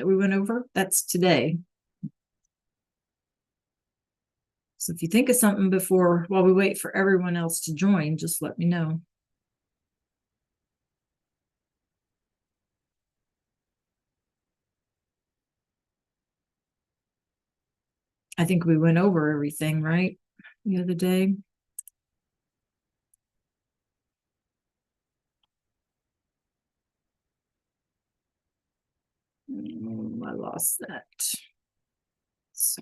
that we went over? That's today. So if you think of something before, while we wait for everyone else to join, just let me know. I think we went over everything, right? The other day. I lost that. So.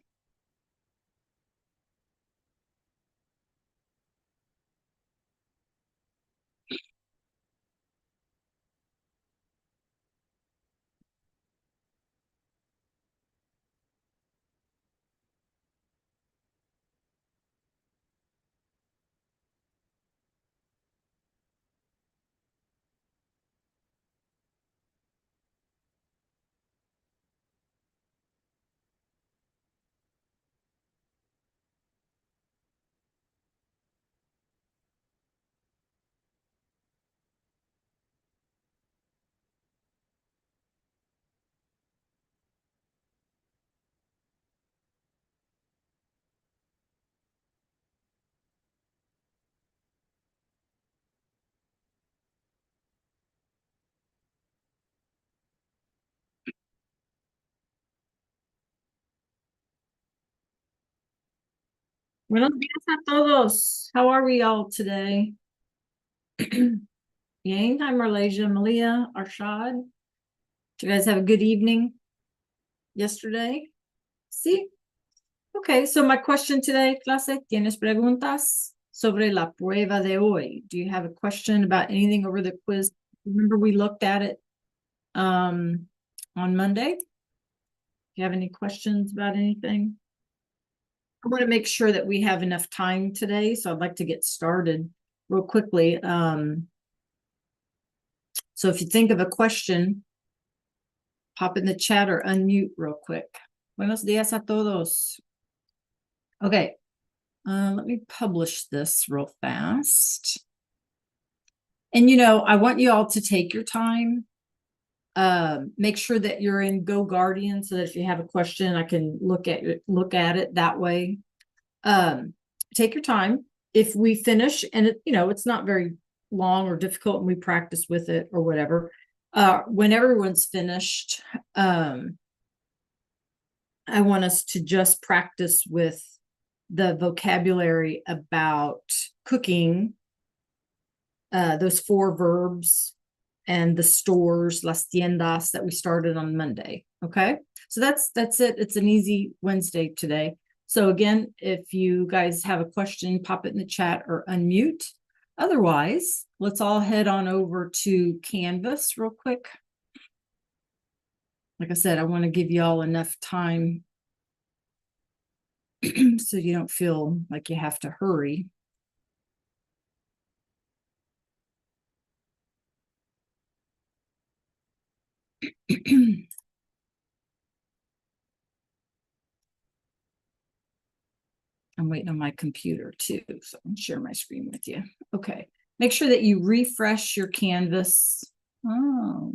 Buenos días a todos. How are we all today? Yang, hi Malaysia, Malia, Arshad. Did you guys have a good evening yesterday? See? Okay, so my question today, clase, ¿tienes preguntas sobre la prueba de hoy? Do you have a question about anything over the quiz? Remember we looked at it on Monday? Do you have any questions about anything? I want to make sure that we have enough time today, so I'd like to get started real quickly. So if you think of a question, pop in the chat or unmute real quick. Buenos días a todos. Okay, let me publish this real fast. And I want you all to take your time. Make sure that you're in Go Guardian so that if you have a question, I can look at it that way. Take your time. If we finish and it's not very long or difficult and we practice with it or whatever, when everyone's finished, I want us to just practice with the vocabulary about cooking, those 4 verbs and the stores, las tiendas, that we started on Monday. Okay, so that's it. It's an easy Wednesday today. So again, if you guys have a question, pop it in the chat or unmute. Otherwise, let's all head on over to Canvas real quick. Like I said, I want to give you all enough time so you don't feel like you have to hurry. I'm waiting on my computer too, so I'll share my screen with you. Okay, make sure that you refresh your Canvas. Oh,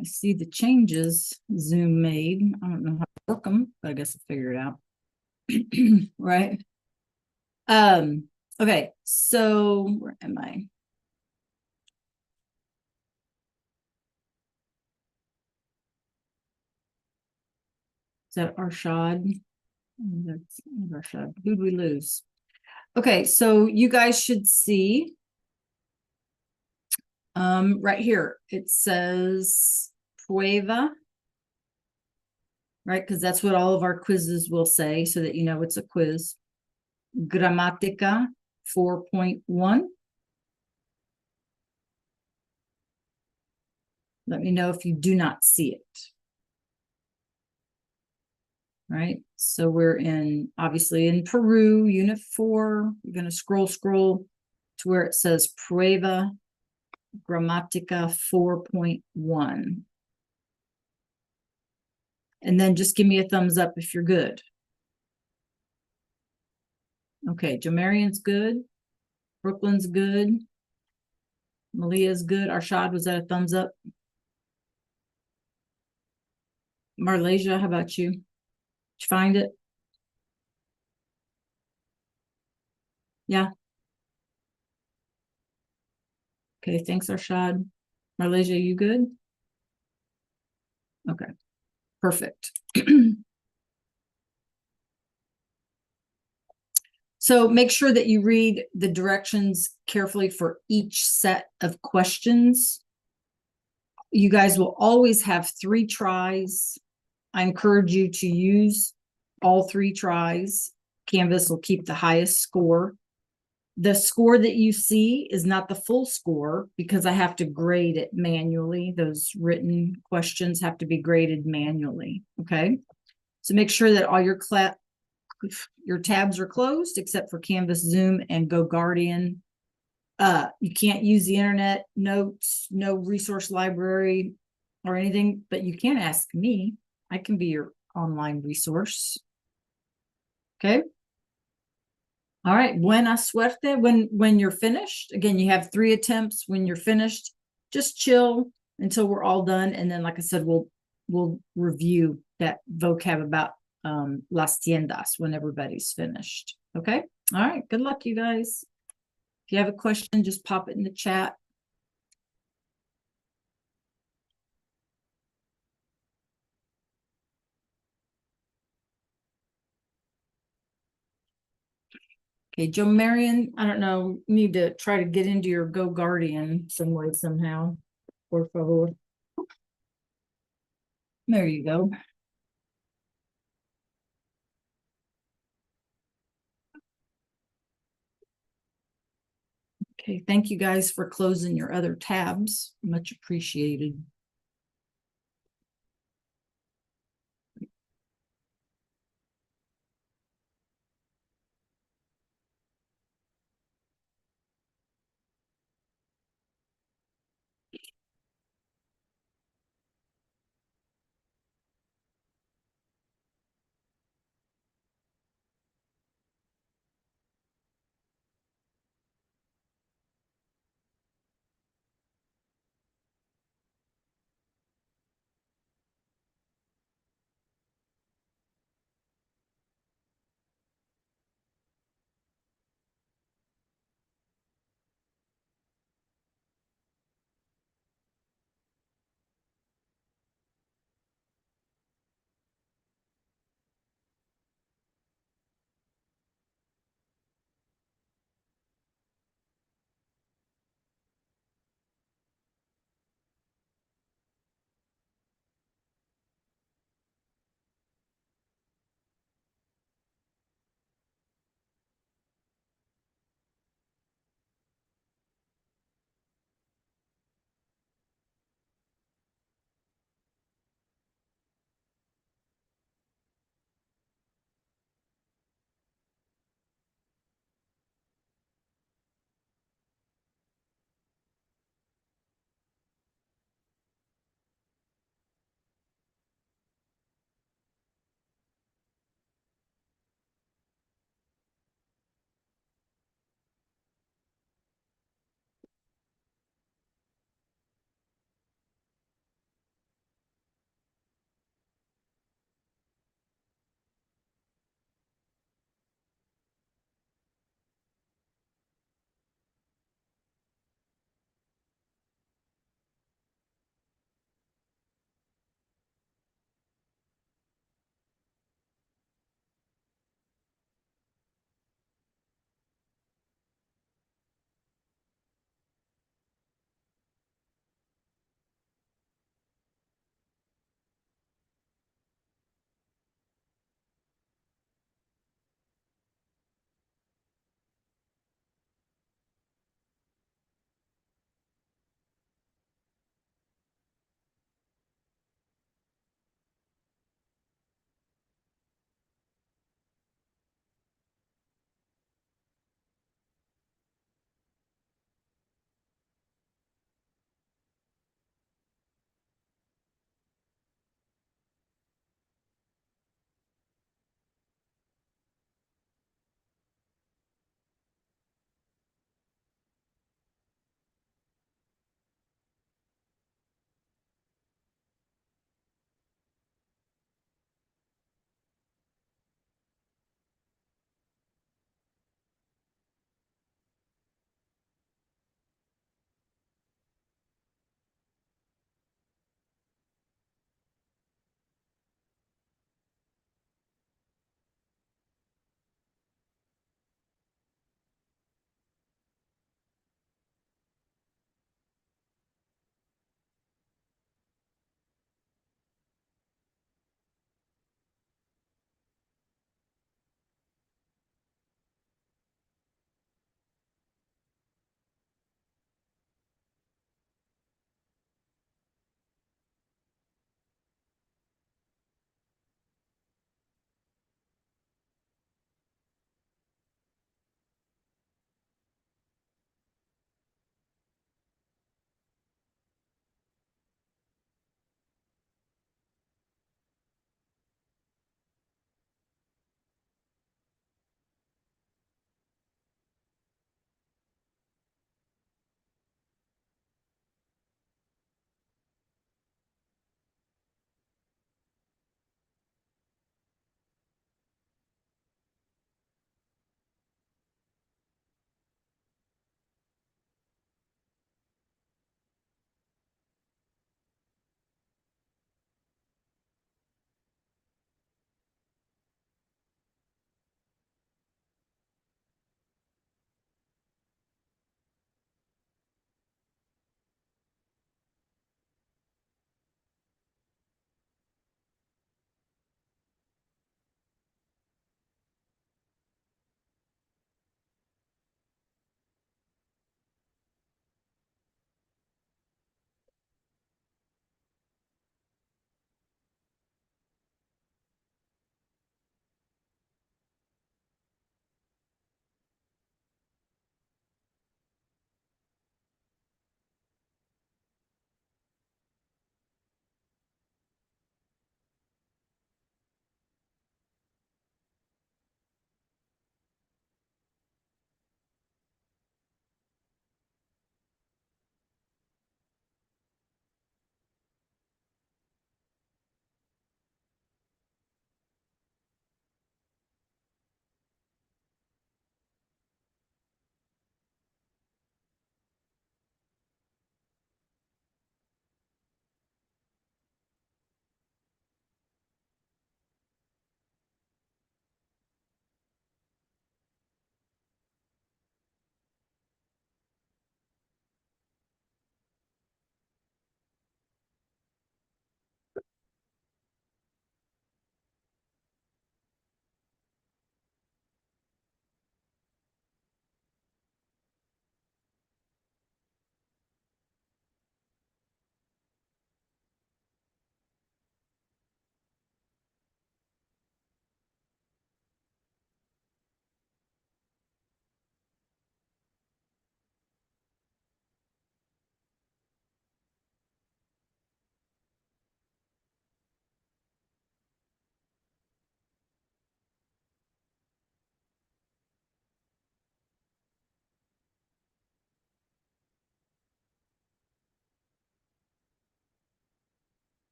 I see the changes Zoom made. I don't know how to work them, but I guess I'll figure it out. Right. Okay, so where am I? Is that Arshad? That's Arshad. Who'd we lose? Okay, so you guys should see right here, it says prueba, right? Because that's what all of our quizzes will say, so that you know it's a quiz. Gramática 4.1. Let me know if you do not see it. Right, so we're obviously in Peru, Unit 4. We're going to scroll to where it says Prueba Gramática 4.1. And then just give me a thumbs up if you're good. Okay, Jamarian's good. Brooklyn's good. Malia's good. Arshad, was that a thumbs up? Marlasia, how about you? Did you find it? Yeah. Okay, thanks, Arshad. Marlasia, you good? Okay, perfect. So make sure that you read the directions carefully for each set of questions. You guys will always have 3 tries. I encourage you to use all 3 tries. Canvas will keep the highest score. The score that you see is not the full score because I have to grade it manually. Those written questions have to be graded manually. Okay. So make sure that all your tabs are closed except for Canvas, Zoom, and Go Guardian. You can't use the internet, notes, no resource library or anything, but you can ask me. I can be your online resource. Okay. All right. Buena suerte. When you're finished, again, you have 3 attempts. When you're finished, just chill until we're all done. And then, like I said, we'll review that vocab about las tiendas when everybody's finished. Okay. All right. Good luck, you guys. If you have a question, just pop it in the chat. Okay, Joe Marion, I don't know, need to try to get into your Go Guardian some way somehow. Por favor. There you go. Okay, thank you guys for closing your other tabs. Much appreciated.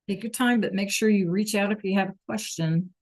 Take your time, but make sure you reach out if you have a question.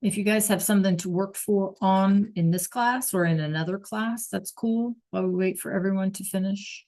If you guys have something to work for on in this class or in another class, that's cool while we wait for everyone to finish.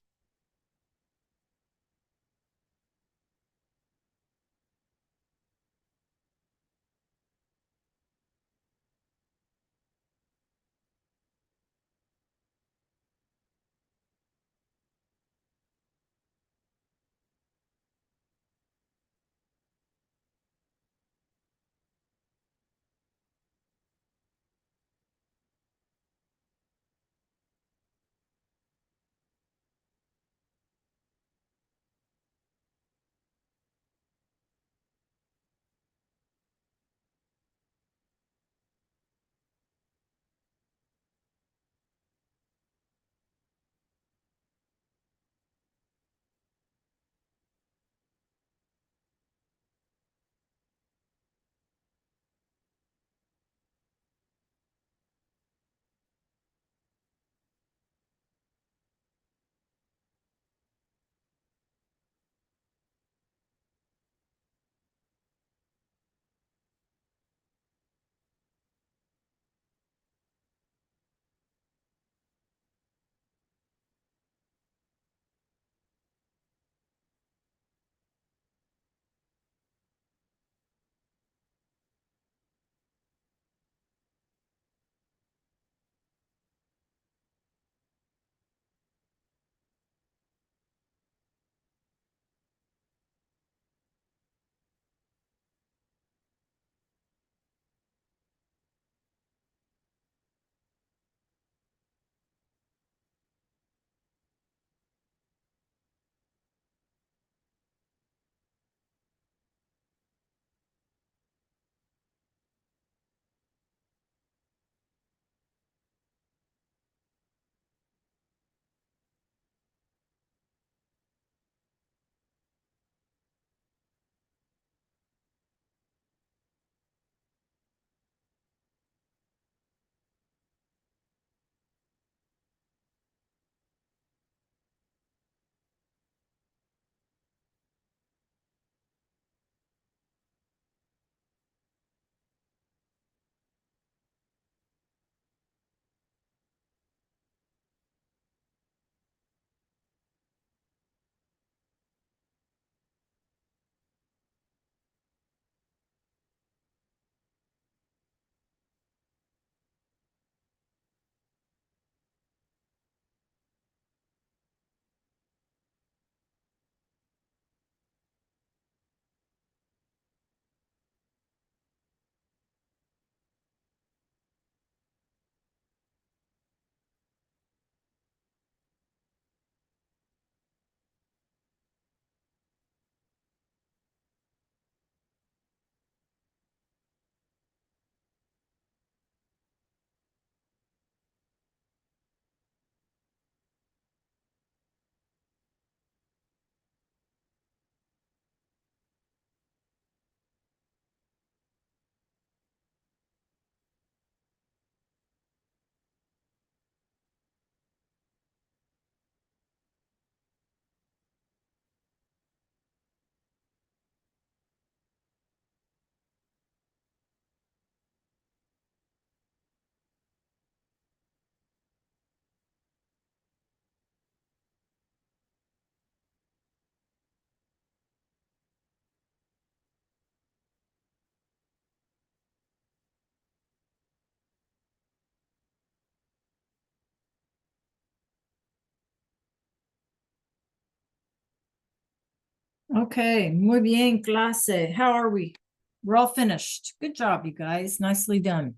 Okay, muy bien, clase. How are we? We're all finished. Good job, you guys. Nicely done.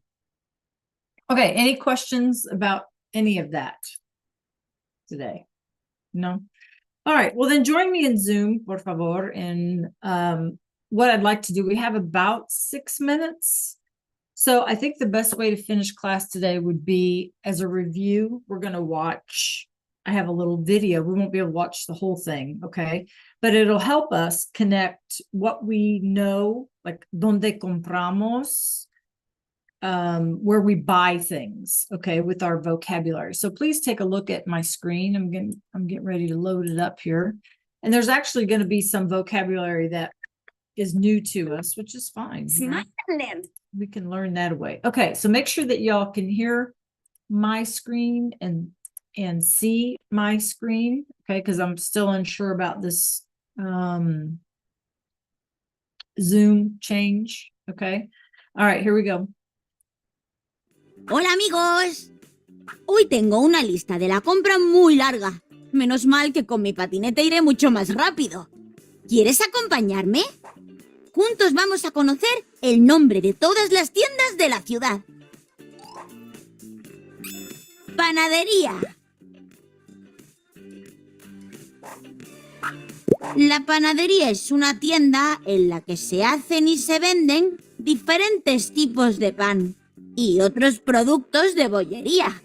Okay, any questions about any of that today? No? All right, well then join me in Zoom, por favor. And what I'd like to do, we have about 6 minutes. So I think the best way to finish class today would be as a review. We're going to watch, I have a little video. We won't be able to watch the whole thing, okay? But it'll help us connect what we know, like donde compramos, where we buy things, okay, with our vocabulary. So please take a look at my screen. I'm getting ready to load it up here. And there's actually going to be some vocabulary that is new to us, which is fine. You know? Smile. We can learn that away. Okay, so make sure that y'all can hear my screen and see my screen, okay, because I'm still unsure about this Zoom change. Okay, all right, here we go. Hola amigos. Hoy tengo una lista de la compra muy larga. Menos mal que con mi patinete iré mucho más rápido. ¿Quieres acompañarme? Juntos vamos a conocer el nombre de todas las tiendas de la ciudad. Panadería. La panadería es una tienda en la que se hacen y se venden diferentes tipos de pan y otros productos de bollería.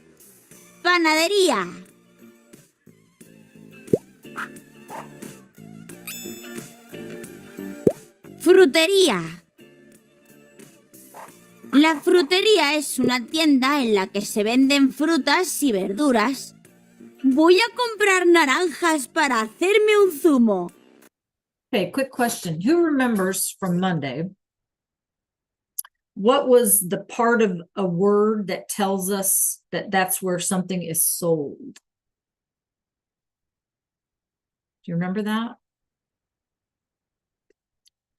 Panadería. Frutería. La frutería es una tienda en la que se venden frutas y verduras. Voy a comprar naranjas para hacerme un zumo. Okay, quick question. Who remembers from Monday? What was the part of a word that tells us that that's where something is sold? Do you remember that?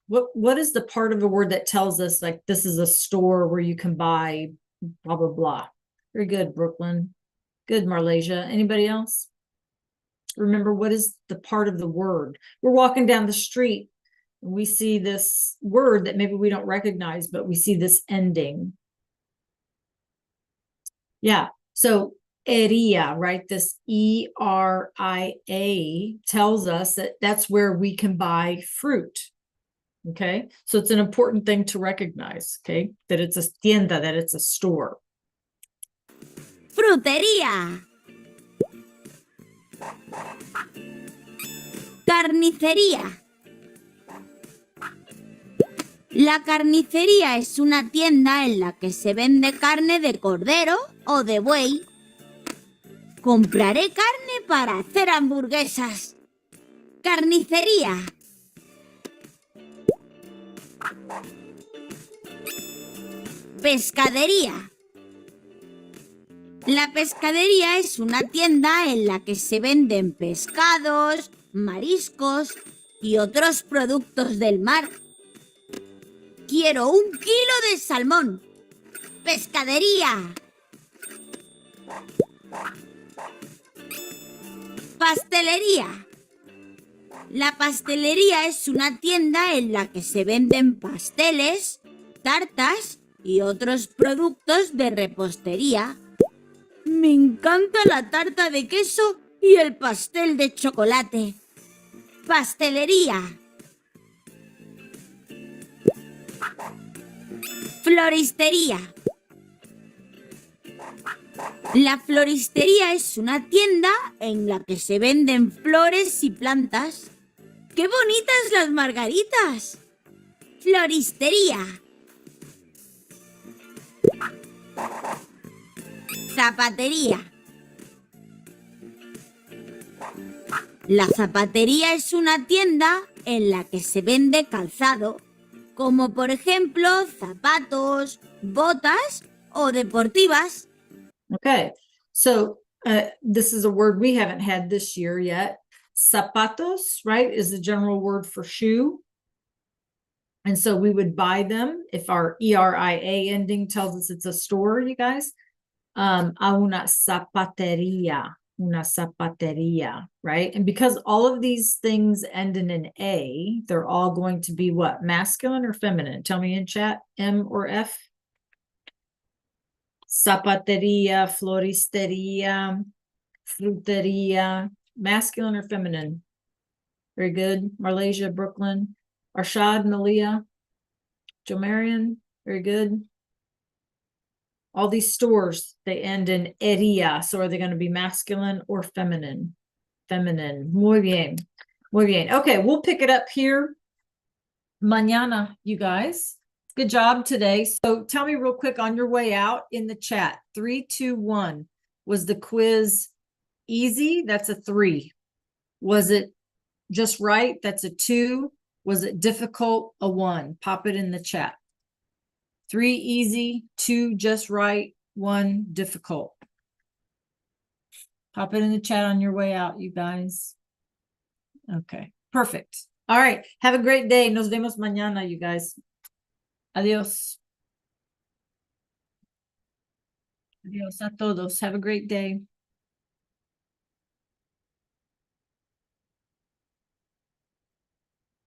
What is the part of a word that tells us like this is a store where you can buy blah blah blah? Very good, Brooklyn. Good, Marlasia. Anybody else? Remember, what is the part of the word? We're walking down the street and we see this word that maybe we don't recognize, but we see this ending. Yeah, so eria, right? This E-R-I-A tells us that that's where we can buy fruit. Okay, so it's an important thing to recognize, okay, that it's a tienda, that it's a store. Frutería. Carnicería. La carnicería es una tienda en la que se vende carne de cordero o de buey. Compraré carne para hacer hamburguesas. Carnicería. Pescadería. La pescadería es una tienda en la que se venden pescados, mariscos y otros productos del mar. Quiero 1 kilo de salmón. Pescadería. Pastelería. La pastelería es una tienda en la que se venden pasteles, tartas y otros productos de repostería. Me encanta la tarta de queso y el pastel de chocolate. Pastelería. Floristería. La floristería es una tienda en la que se venden flores y plantas. ¡Qué bonitas las margaritas! Floristería. Zapatería. La zapatería es una tienda en la que se vende calzado, como por ejemplo zapatos, botas o deportivas. Okay, so this is a word we haven't had this year yet. Zapatos, right, is the general word for shoe. And so we would buy them if our E-R-I-A ending tells us it's a store, you guys. A una zapatería, right? And because all of these things end in an A, they're all going to be what? Masculine or feminine? Tell me in chat, M or F. Zapatería, floristería, frutería, masculine or feminine? Very good. Marlasia, Brooklyn, Arshad, Malia, Jomarian, very good. All these stores, they end in eria. So are they going to be masculine or feminine? Feminine. Muy bien. Muy bien. Okay, we'll pick it up here mañana, you guys. Good job today. So tell me real quick on your way out in the chat. 3, 2, 1. Was the quiz easy? That's a 3. Was it just right? That's a 2. Was it difficult? A 1. Pop it in the chat. 3 easy, 2 just right, 1 difficult. Pop it in the chat on your way out, you guys. Okay, perfect. All right, have a great day. Nos vemos mañana, you guys. Adios. Adios a todos. Have a great day.